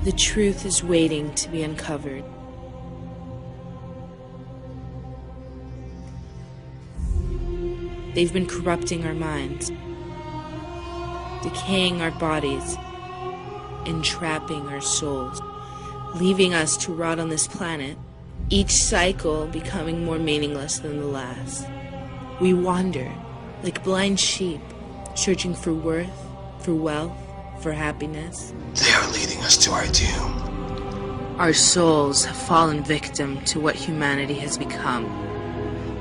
The truth is waiting to be uncovered. They've been corrupting our minds, decaying our bodies, entrapping our souls, leaving us to rot on this planet, each cycle becoming more meaningless than the last. We wander like blind sheep, searching for worth, for wealth, for happiness. They are leading us to our doom. Our souls have fallen victim to what humanity has become.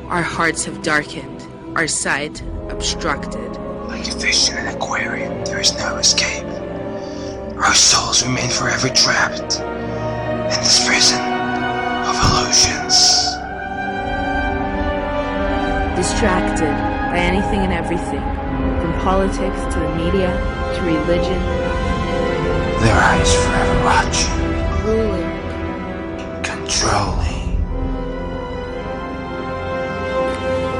Our hearts have darkened, our sight obstructed. Like a fish in an aquarium, there is no escape. Our souls remain forever trapped in this prison of illusions. Distracted by anything and everything, from politics to the media to religion. Their eyes forever watching, Ruling, controlling.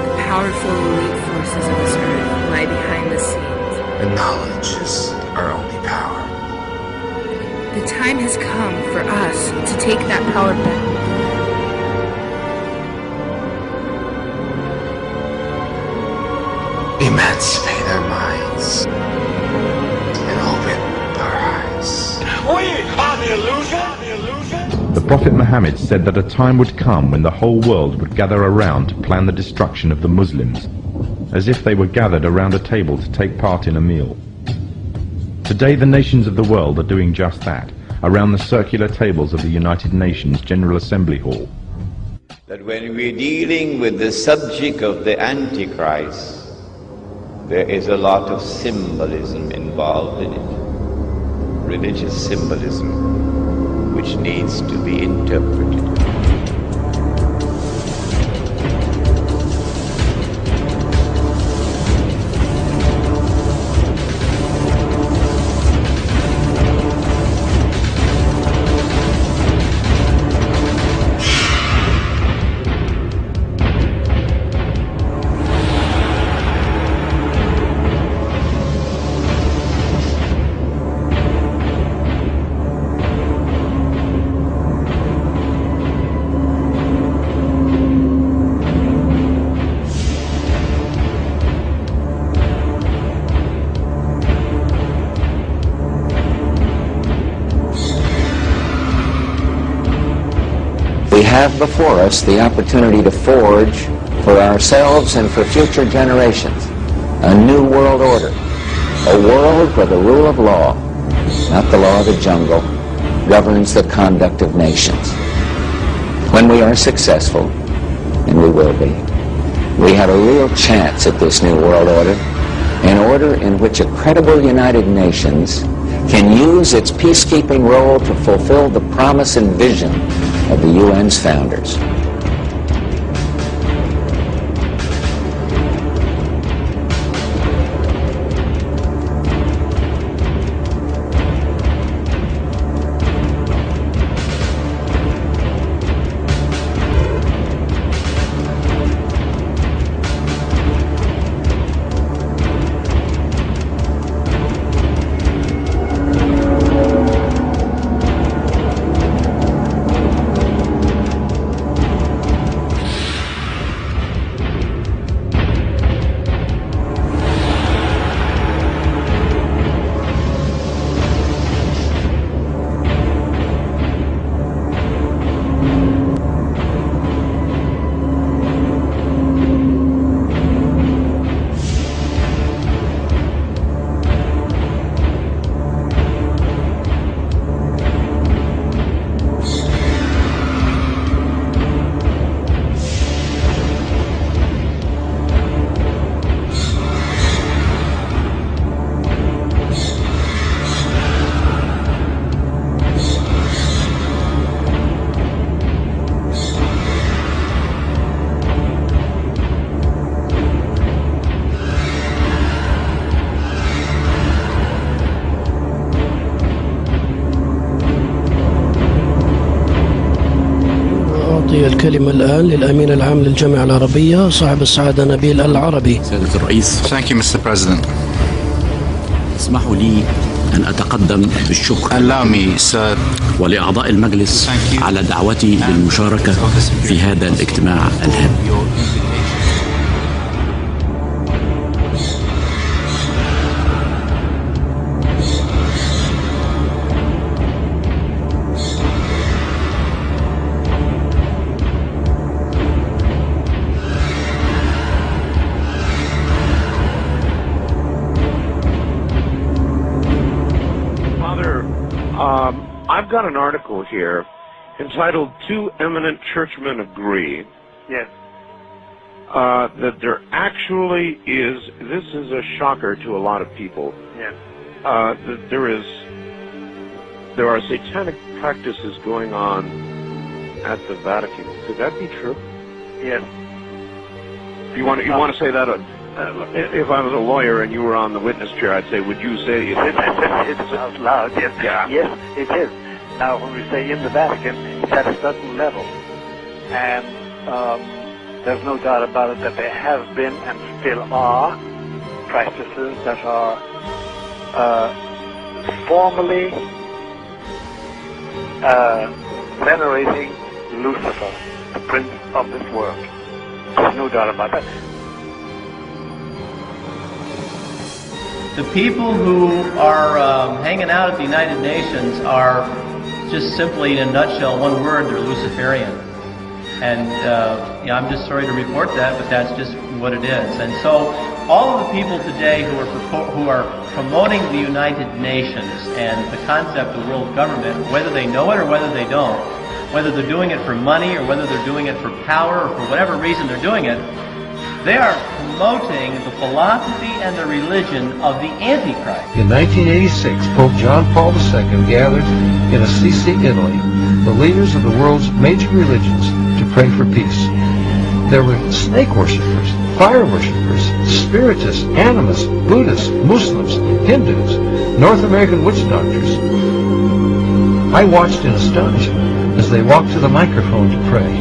the powerful elite forces of this earth lie behind the scenes. And knowledge is our only power. The time has come for us to take that power back. Emancipate our minds and open our eyes. We are the illusion. The Prophet Muhammad said that a time would come when the whole world would gather around to plan the destruction of the Muslims, as if they were gathered around a table to take part in a meal. Today the nations of the world are doing just that, around the circular tables of the United Nations General Assembly Hall. That when we're dealing with the subject of the Antichrist, there is a lot of symbolism involved in it, religious symbolism, which needs to be interpreted. We have before us the opportunity to forge for ourselves and for future generations a new world order, a world where the rule of law, not the law of the jungle, governs the conduct of nations. When we are successful, and we will be, we have a real chance at this new world order, an order in which a credible United Nations can use its peacekeeping role to fulfill the promise and vision of the UN's founders. أعطي الكلمة الآن للأمين العام للجامعة العربية صاحب السعادة نبيل العربي. سيادة الرئيس. Thank you, Mr. President. اسمحوا لي أن أتقدم بالشكر Allow me, sir, ولأعضاء المجلس على دعوتي للمشاركة في هذا الاجتماع الهام. I've got an article here entitled "Two Eminent Churchmen Agree." Yes. That there actually is, this is a shocker to a lot of people. Yes. That there are satanic practices going on at the Vatican. Could that be true? Yes. You want to say that? If I was a lawyer and you were on the witness chair, I'd say, would you say it? It's out loud, yes. Yeah. Yes, it is. Now, when we say in the Vatican, it's at a certain level. And there's no doubt about it that there have been and still are practices that are formally venerating Lucifer, the prince of this world. There's no doubt about that. The people who are hanging out at the United Nations are just simply, in a nutshell, one word, they're Luciferian. And I'm just sorry to report that, but that's just what it is. And so all of the people today who are promoting the United Nations and the concept of world government, whether they know it or whether they don't, whether they're doing it for money or whether they're doing it for power or for whatever reason they're doing it, they are promoting the philosophy and the religion of the Antichrist. In 1986, Pope John Paul II gathered in Assisi, Italy, the leaders of the world's major religions to pray for peace. There were snake worshippers, fire worshippers, spiritists, animists, Buddhists, Muslims, Hindus, North American witch doctors. I watched in astonishment as they walked to the microphone to pray.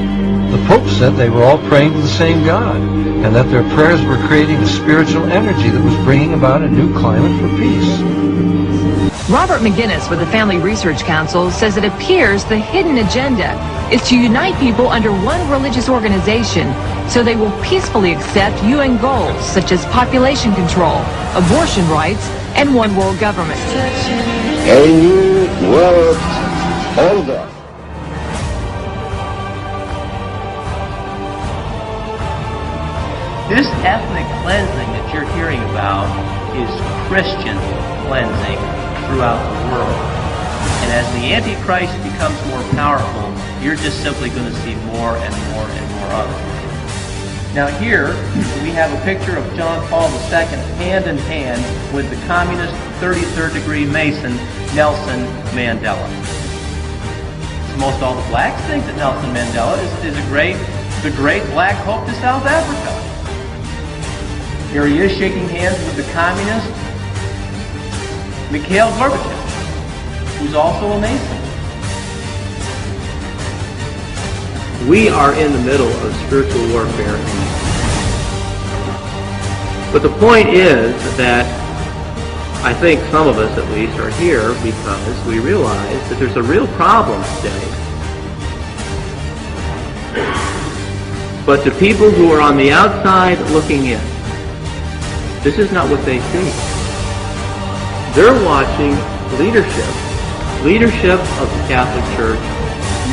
The Pope said they were all praying to the same God, and that their prayers were creating a spiritual energy that was bringing about a new climate for peace. Robert McGinnis with the Family Research Council says it appears the hidden agenda is to unite people under one religious organization so they will peacefully accept UN goals such as population control, abortion rights, and one world government. A new world order. This ethnic cleansing that you're hearing about is Christian cleansing throughout the world. And as the Antichrist becomes more powerful, you're just simply going to see more and more and more of it. Now here, we have a picture of John Paul II hand in hand with the communist 33rd degree Mason, Nelson Mandela. Most all the blacks think that Nelson Mandela is the great black hope to South Africa. Here he is shaking hands with the communist Mikhail Gorbachev, who's also a Mason. We are in the middle of spiritual warfare. But the point is that I think some of us at least are here because we realize that there's a real problem today. But the people who are on the outside looking in, this is not what they see. They're watching leadership of the Catholic Church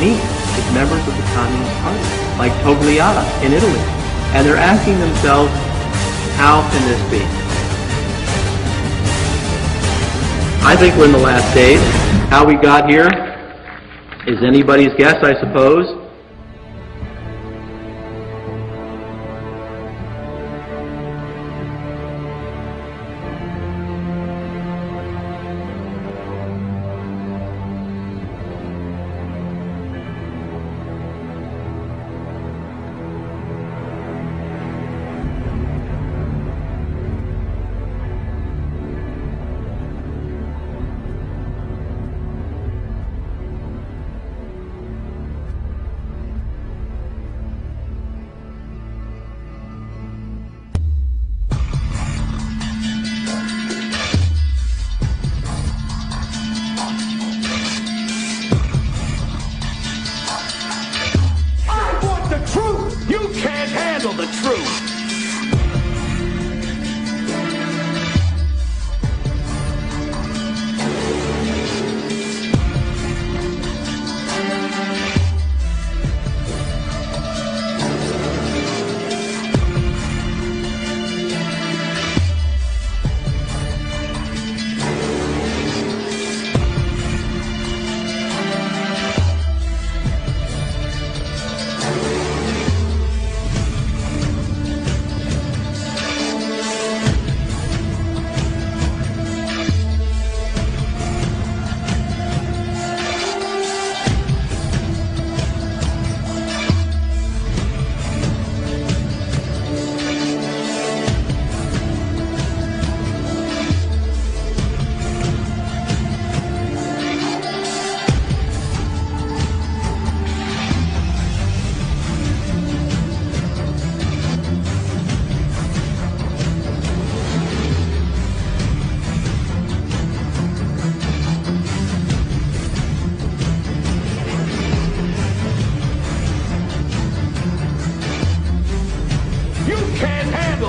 meet with members of the Communist Party, like Togliatti in Italy. And they're asking themselves, how can this be? I think we're in the last days. How we got here is anybody's guess, I suppose. truth.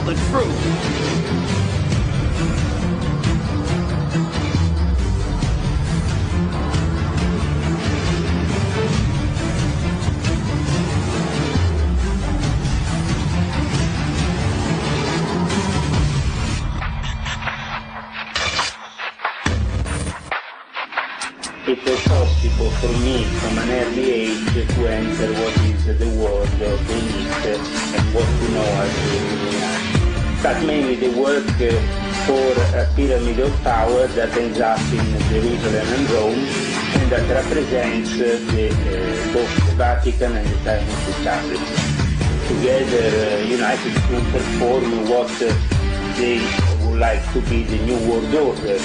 The truth. It was possible for me from an early age to enter what is the world of the elite and what we know as the Illuminati. But mainly they work for a pyramid of power that ends up in Jerusalem and Rome, and that represents both the Vatican and the Chinese establishment. Together, united to perform what they would like to be the new world order.